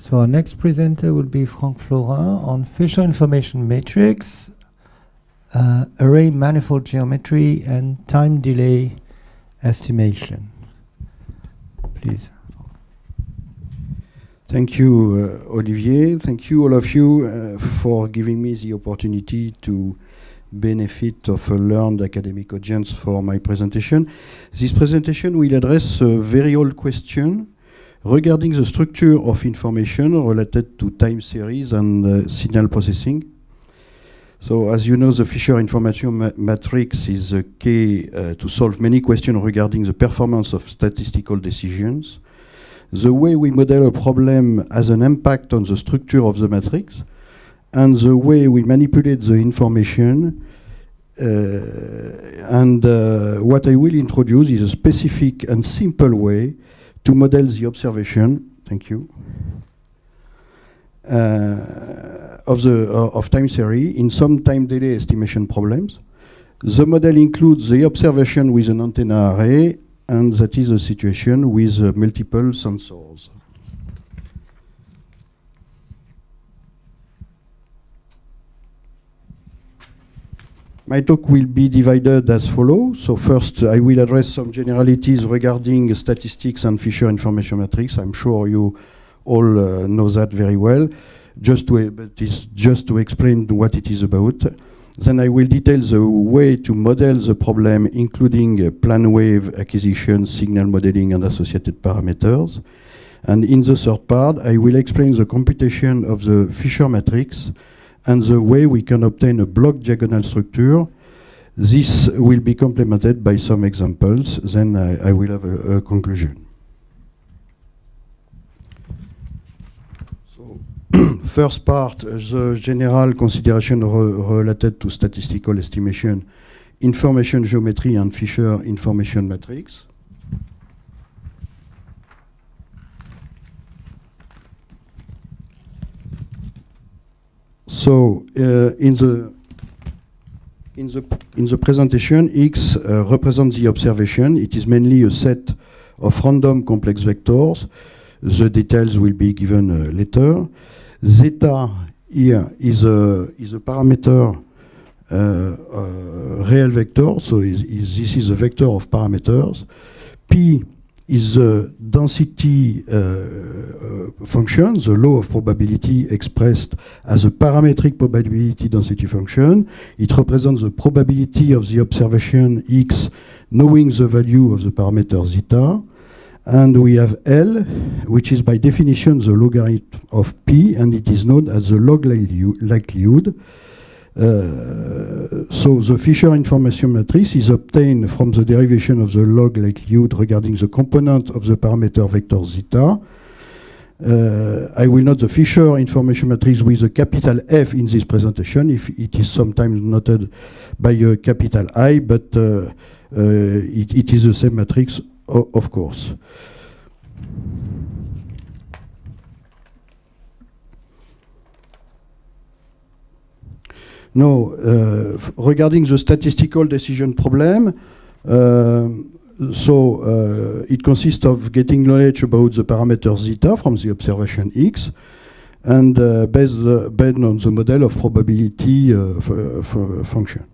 So our next presenter will be Franck Florin on Fisher information matrix, array manifold geometry, and time delay estimation. Please. Thank you, Olivier. Thank you, all of you, for giving me the opportunity to benefit of a learned academic audience for my presentation. This presentation will address a very old question regarding the structure of information related to time series and signal processing. So, as you know, the Fisher information matrix is a key to solve many questions regarding the performance of statistical decisions. The way we model a problem has an impact on the structure of the matrix, and the way we manipulate the information. What I will introduce is a specific and simple way to model the observation. Thank you. Of time series in some time delay estimation problems. The model includes the observation with an antenna array, and that is a situation with multiple sensors. My talk will be divided as follows. So first, I will address some generalities regarding statistics and Fisher information matrix. I'm sure you all know that very well. But it's just to explain what it is about. Then I will detail the way to model the problem, including plane wave acquisition, signal modeling, and associated parameters. And in the third part, I will explain the computation of the Fisher matrix and the way we can obtain a block diagonal structure. This will be complemented by some examples. Then I will have a conclusion. First part, the general consideration related to statistical estimation, information geometry, and Fisher information matrix. So in the presentation, X represents the observation. It is mainly a set of random complex vectors. The details will be given later. Zeta here is a parameter, real vector, so this is a vector of parameters. P is the density function, the law of probability expressed as a parametric probability density function. It represents the probability of the observation X knowing the value of the parameter zeta. And we have L, which is by definition the logarithm of P, and it is known as the log likelihood. So the Fisher information matrix is obtained from the derivation of the log likelihood regarding the component of the parameter vector zeta. I will note the Fisher information matrix with a capital F in this presentation, if it is sometimes noted by a capital I, but it is the same matrix, of course. Now, regarding the statistical decision problem, it consists of getting knowledge about the parameter zeta from the observation X, and based on the model of probability function.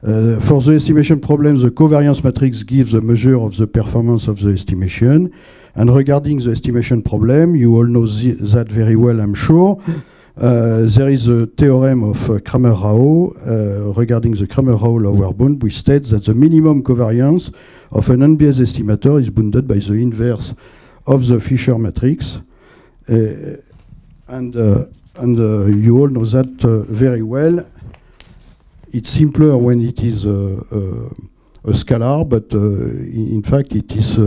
For the estimation problem, the covariance matrix gives a measure of the performance of the estimation. And regarding the estimation problem, you all know that very well, I'm sure. There is a theorem of Cramer-Rao regarding the Cramer-Rao lower bound, which states that the minimum covariance of an unbiased estimator is bounded by the inverse of the Fisher matrix. And you all know that very well. It's simpler when it is a scalar, but in fact it is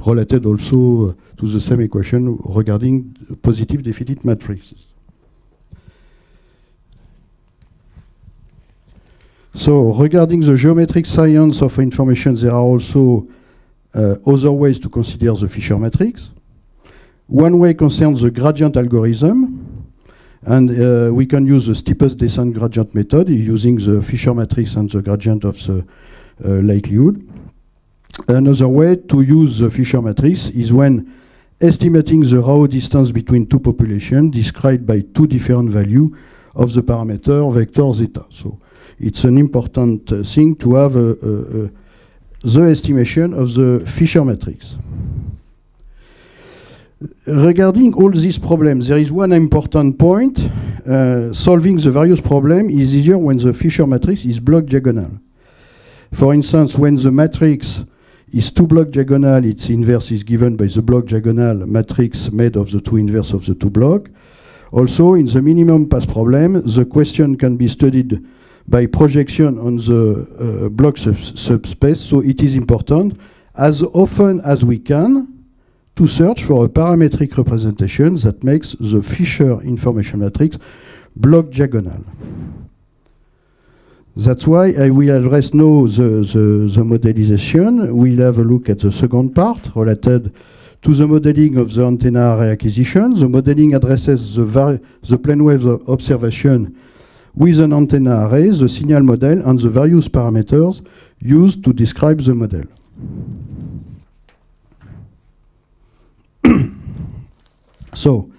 related also to the same equation regarding positive definite matrices. So regarding the geometric science of information, there are also other ways to consider the Fisher matrix. One way concerns the gradient algorithm. And we can use the steepest descent gradient method using the Fisher matrix and the gradient of the likelihood. Another way to use the Fisher matrix is when estimating the raw distance between two populations described by two different values of the parameter vector zeta. So it's an important thing to have the estimation of the Fisher matrix. Regarding all these problems, there is one important point. Solving the various problems is easier when the Fisher matrix is block diagonal. For instance, when the matrix is two block diagonal, its inverse is given by the block diagonal matrix made of the two inverse of the two blocks. Also, in the minimum pass problem, the question can be studied by projection on the block subspace, so it is important, as often as we can, to search for a parametric representation that makes the Fisher information matrix block diagonal. That's why I will address now the modelization. We'll have a look at the second part related to the modeling of the antenna array acquisition. The modeling addresses the plane wave observation with an antenna array, the signal model, and the various parameters used to describe the model. So,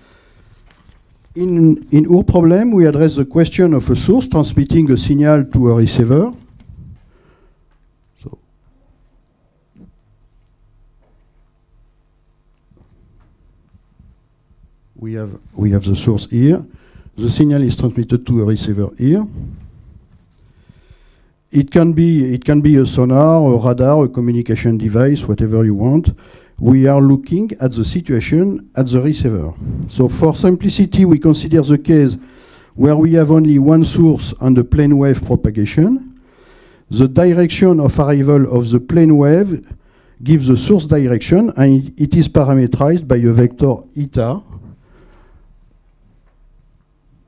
in our problem, we address the question of a source transmitting a signal to a receiver. So, we have the source here. The signal is transmitted to a receiver here. It can be a sonar, a radar, a communication device, whatever you want. We are looking at the situation at the receiver. So for simplicity, we consider the case where we have only one source and a plane wave propagation. The direction of arrival of the plane wave gives the source direction, and it is parameterized by a vector eta,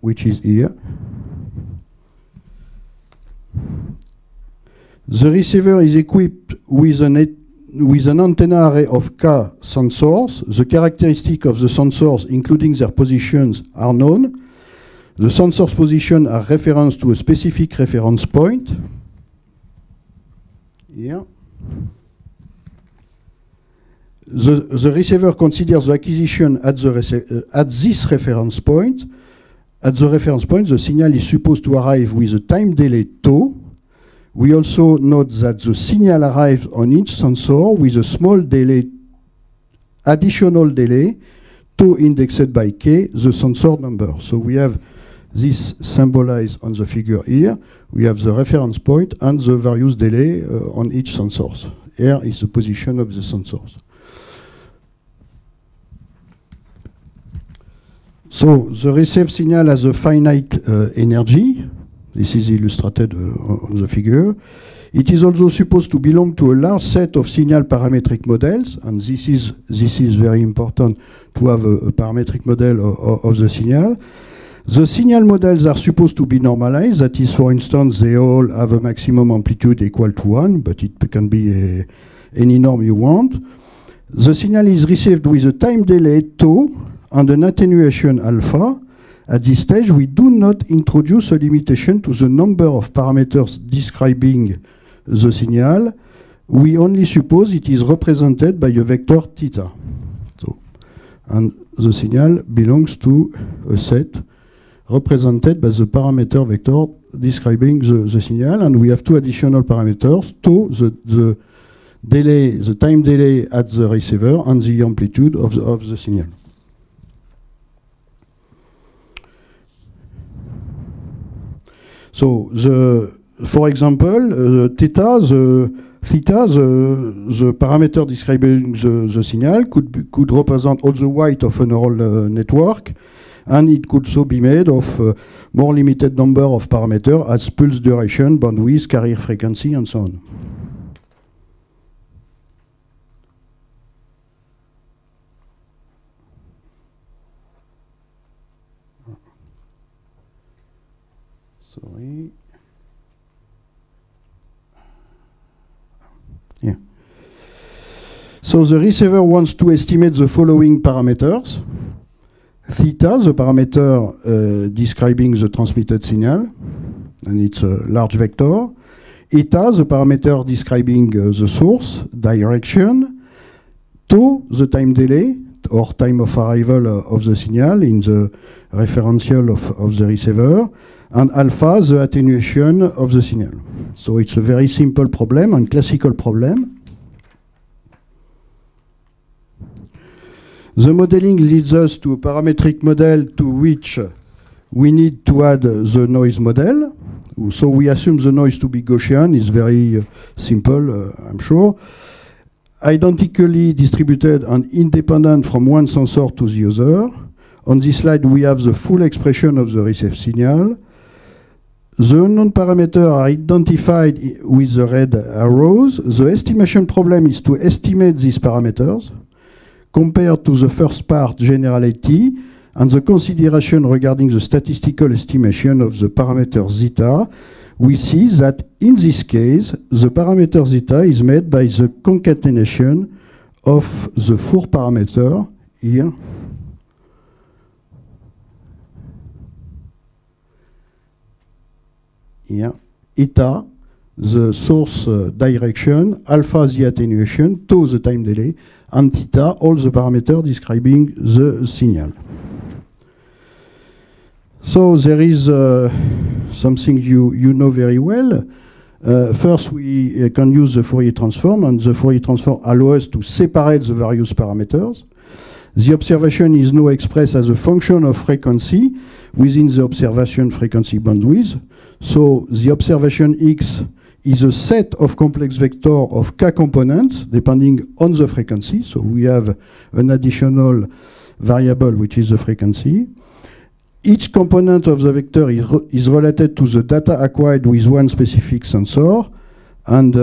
which is here. The receiver is equipped with an antenna array of K sensors. The characteristics of the sensors, including their positions, are known. The sensors' positions are referenced to a specific reference point. Here. The receiver considers the acquisition at this reference point. At the reference point, the signal is supposed to arrive with a time delay tau. We also note that the signal arrives on each sensor with a small delay, additional delay, tau indexed by k, the sensor number. So we have this symbolized on the figure here. We have the reference point and the various delay on each sensors. Here is the position of the sensors. So the received signal has a finite energy. This is illustrated on the figure. It is also supposed to belong to a large set of signal parametric models, and this is very important to have a parametric model of the signal. The signal models are supposed to be normalized. That is, for instance, they all have a maximum amplitude equal to 1, but it can be any norm you want. The signal is received with a time delay tau and an attenuation alpha. At this stage, we do not introduce a limitation to the number of parameters describing the signal. We only suppose it is represented by a vector theta. So, and the signal belongs to a set represented by the parameter vector describing the signal, and we have two additional parameters, tau, the delay, the time delay at the receiver, and the amplitude of the signal. So, for example, theta, the parameter describing the signal could represent all the weight of a neural network, and it could also be made of more limited number of parameters as pulse duration, bandwidth, carrier frequency, and so on. Sorry. Yeah. So the receiver wants to estimate the following parameters. Theta, the parameter describing the transmitted signal, and it's a large vector. Eta, the parameter describing the source, direction. Tau, the time delay. or time of arrival of the signal in the referential of the receiver, and alpha, the attenuation of the signal. So it's a very simple problem and classical problem. The modeling leads us to a parametric model to which we need to add the noise model. So we assume the noise to be Gaussian. It's very simple, I'm sure. Identically distributed and independent from one sensor to the other. On this slide, we have the full expression of the received signal. The unknown parameters are identified with the red arrows. The estimation problem is to estimate these parameters compared to the first part, generality, and the consideration regarding the statistical estimation of the parameter zeta. We see that in this case, the parameter zeta is made by the concatenation of the four parameters here. Here, eta, the source direction, alpha, the attenuation, tau, the time delay, and theta, all the parameters describing the signal. So there is something you know very well. First, we can use the Fourier transform, and the Fourier transform allows us to separate the various parameters. The observation is now expressed as a function of frequency within the observation frequency bandwidth. So the observation X is a set of complex vectors of k components depending on the frequency. So we have an additional variable which is the frequency. Each component of the vector is related to the data acquired with one specific sensor. And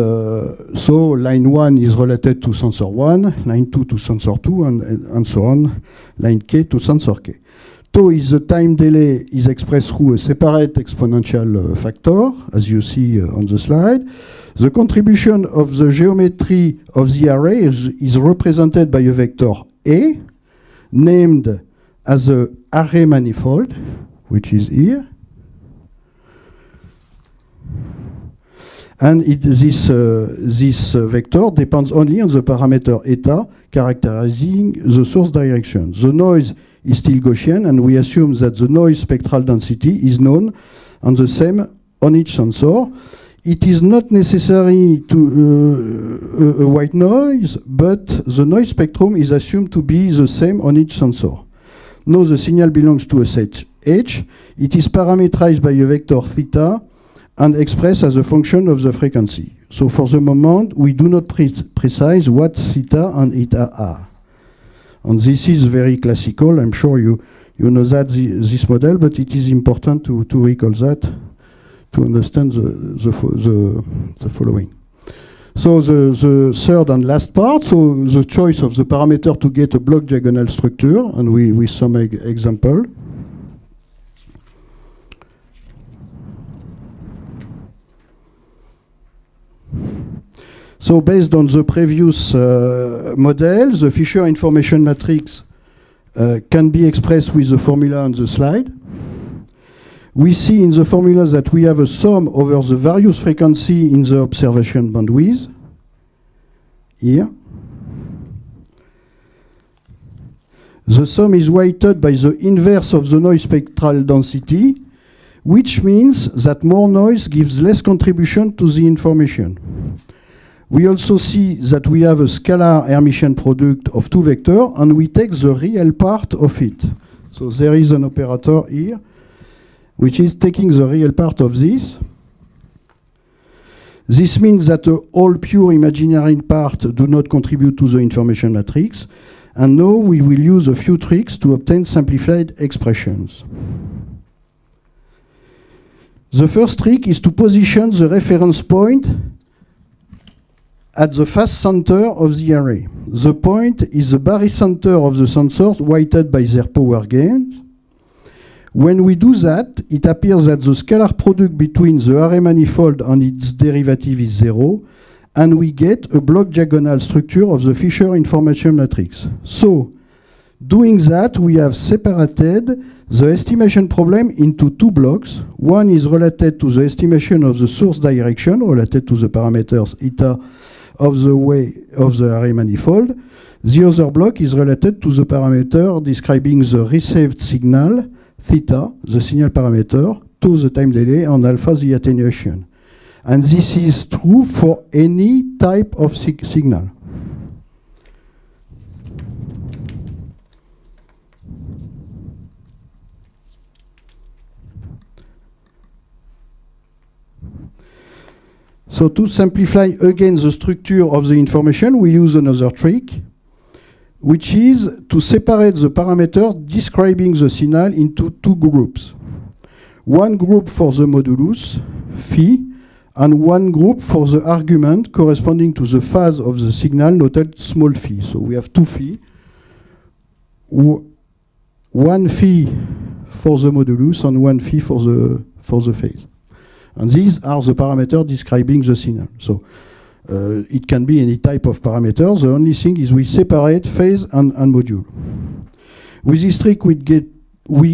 so line 1 is related to sensor 1, line 2 to sensor 2, and so on, line k to sensor k. Tau is the time delay is expressed through a separate exponential factor, as you see on the slide. The contribution of the geometry of the array is represented by a vector A, named as a array manifold, which is here. And this vector depends only on the parameter eta characterizing the source direction. The noise is still Gaussian, and we assume that the noise spectral density is known and the same on each sensor. It is not necessary to a white noise, but the noise spectrum is assumed to be the same on each sensor. Now the signal belongs to a set H. It is parameterized by a vector theta and expressed as a function of the frequency. So for the moment, we do not precise what theta and eta are. And this is very classical. I'm sure you know that this model, but it is important to recall that to understand the following. So the third and last part, so the choice of the parameter to get a block diagonal structure, and with some example. So based on the previous model, the Fisher information matrix can be expressed with the formula on the slide. We see in the formula that we have a sum over the various frequency in the observation bandwidth, here. The sum is weighted by the inverse of the noise spectral density, which means that more noise gives less contribution to the information. We also see that we have a scalar Hermitian product of two vectors, and we take the real part of it. So there is an operator here, which is taking the real part of this. This means that all pure imaginary parts do not contribute to the information matrix. And now we will use a few tricks to obtain simplified expressions. The first trick is to position the reference point at the fast center of the array. The point is the barycenter of the sensors weighted by their power gains. When we do that, it appears that the scalar product between the array manifold and its derivative is 0, and we get a block diagonal structure of the Fisher information matrix. So, doing that, we have separated the estimation problem into two blocks. One is related to the estimation of the source direction, related to the parameters eta of the way of the array manifold. The other block is related to the parameter describing the received signal, theta, the signal parameter, to the time delay, and alpha, the attenuation. And this is true for any type of signal. So to simplify again the structure of the information, we use another trick, which is to separate the parameter describing the signal into two groups. One group for the modulus, phi, and one group for the argument corresponding to the phase of the signal noted small phi. So we have two phi. One phi for the modulus and one phi for the phase. And these are the parameters describing the signal. So it can be any type of parameter. The only thing is we separate phase and module. With this trick, we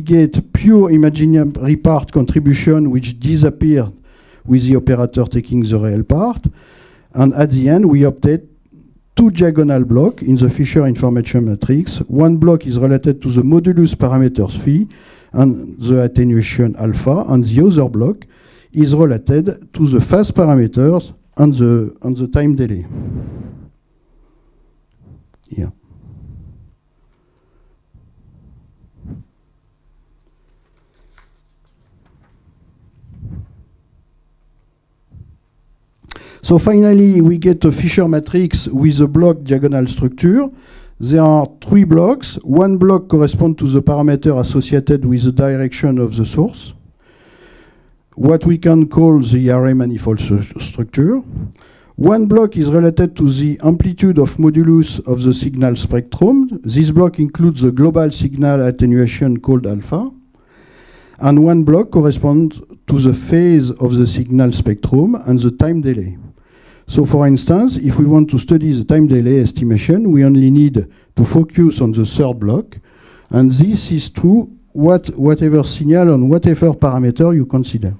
get pure imaginary part contribution, which disappear with the operator taking the real part. And at the end, we obtain two diagonal blocks in the Fisher information matrix. One block is related to the modulus parameters phi and the attenuation alpha, and the other block is related to the phase parameters and the time delay. Yeah. So finally, we get a Fisher matrix with a block diagonal structure. There are three blocks. One block corresponds to the parameter associated with the direction of the source, what we can call the array manifold structure. One block is related to the amplitude of modulus of the signal spectrum. This block includes the global signal attenuation called alpha. And one block corresponds to the phase of the signal spectrum and the time delay. So for instance, if we want to study the time delay estimation, we only need to focus on the third block. And this is true whatever signal on whatever parameter you consider.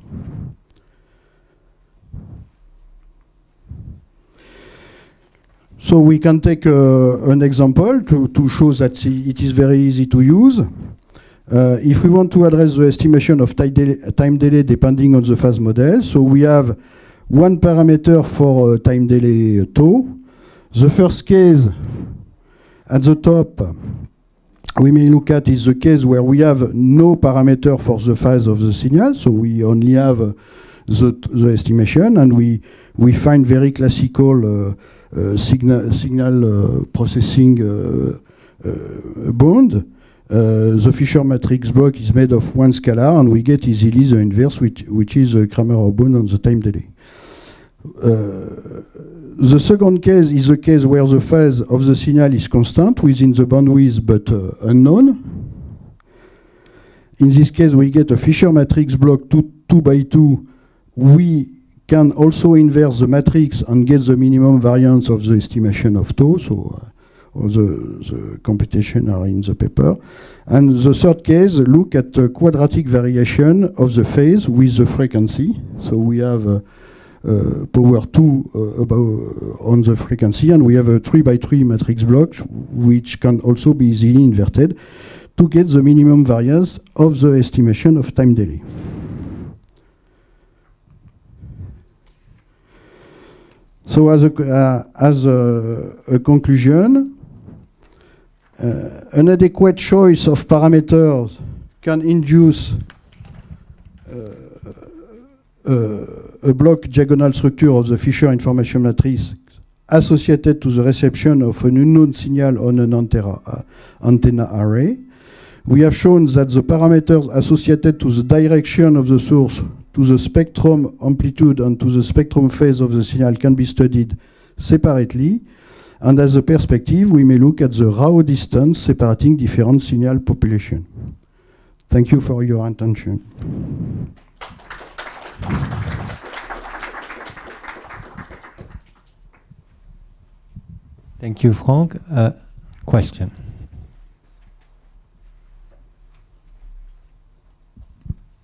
So we can take an example to show that it is very easy to use. If we want to address the estimation of time delay depending on the phase model, so we have one parameter for time delay tau. The first case at the top we may look at is the case where we have no parameter for the phase of the signal, so we only have the estimation, and we find very classical signal processing bound. The Fisher matrix block is made of one scalar, and we get easily the inverse, which is the Kramer bound on the time delay. The second case is the case where the phase of the signal is constant within the bandwidth but unknown. In this case, we get a Fisher matrix block 2 by 2. We can also inverse the matrix and get the minimum variance of the estimation of tau. So all the computation are in the paper. And the third case, look at the quadratic variation of the phase with the frequency. So we have power 2 on the frequency, and we have a 3 by 3 matrix block, which can also be easily inverted to get the minimum variance of the estimation of time delay. So as a conclusion, an adequate choice of parameters can induce a block diagonal structure of the Fisher information matrix associated to the reception of an unknown signal on an antenna array. We have shown that the parameters associated to the direction of the source, to the spectrum amplitude, and to the spectrum phase of the signal can be studied separately. And as a perspective, we may look at the Rao distance separating different signal population. Thank you for your attention. Thank you, Franck. Question.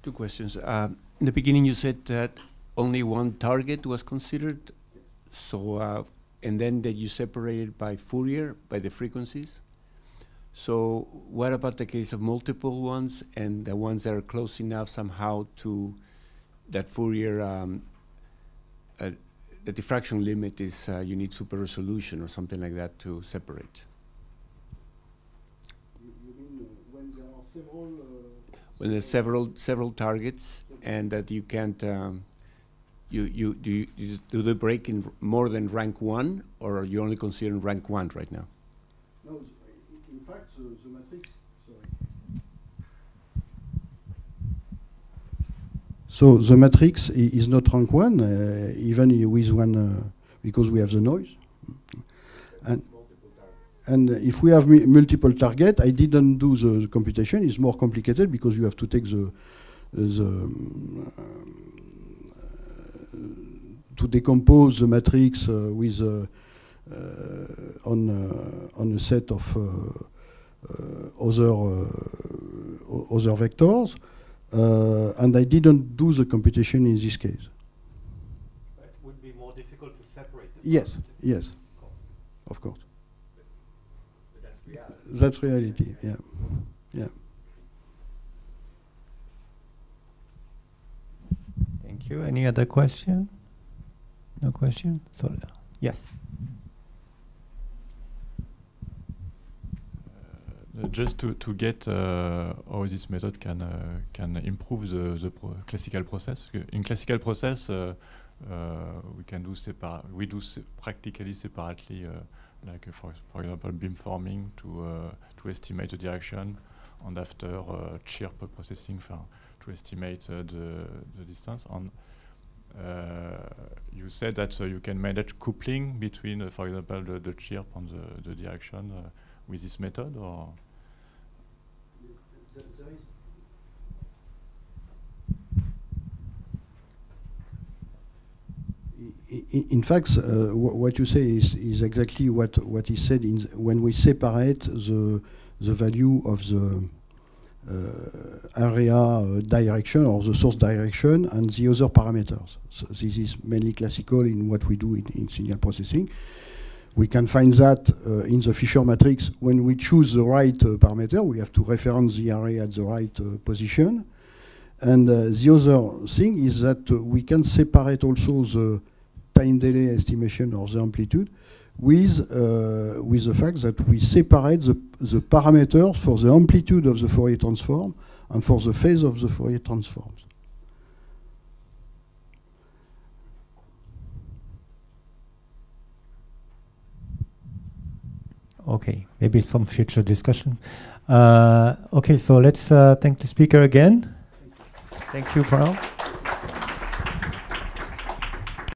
Two questions. In the beginning, you said that only one target was considered. So and then that you separate it by Fourier, by the frequencies. So what about the case of multiple ones and the ones that are close enough somehow to that Fourier, the diffraction limit is you need super resolution or something like that to separate? You mean when there are several... when there's several targets and that you can't, do they break in more than rank 1, or are you only considering rank 1 right now? No, in fact, the matrix... So the matrix is not rank 1, even with one, because we have the noise. And if we have multiple target, I didn't do the computation. It's more complicated because you have to take to decompose the matrix with on a set of other vectors, and I didn't do the computation in this case. But it would be more difficult to separate. Yes, yes, of course. That's reality, yeah. Yeah. Thank you. Any other question? No question? So, yes. Just to get how this method can improve the classical process. In classical process, we can do practically separately. Like for example, beamforming to estimate the direction, and after chirp processing to estimate the distance. And you said that you can manage coupling between, for example, the chirp and the direction with this method, or? In fact, what you say is exactly what he said. When we separate the value of the area direction or the source direction and the other parameters. So this is mainly classical in what we do in signal processing. We can find that in the Fisher matrix. When we choose the right parameter, we have to reference the array at the right position. And the other thing is that we can separate also the time delay estimation or the amplitude with the fact that we separate the parameters for the amplitude of the Fourier transform and for the phase of the Fourier transforms. Okay, maybe some future discussion. Okay, so let's thank the speaker again. Thank you, Franck.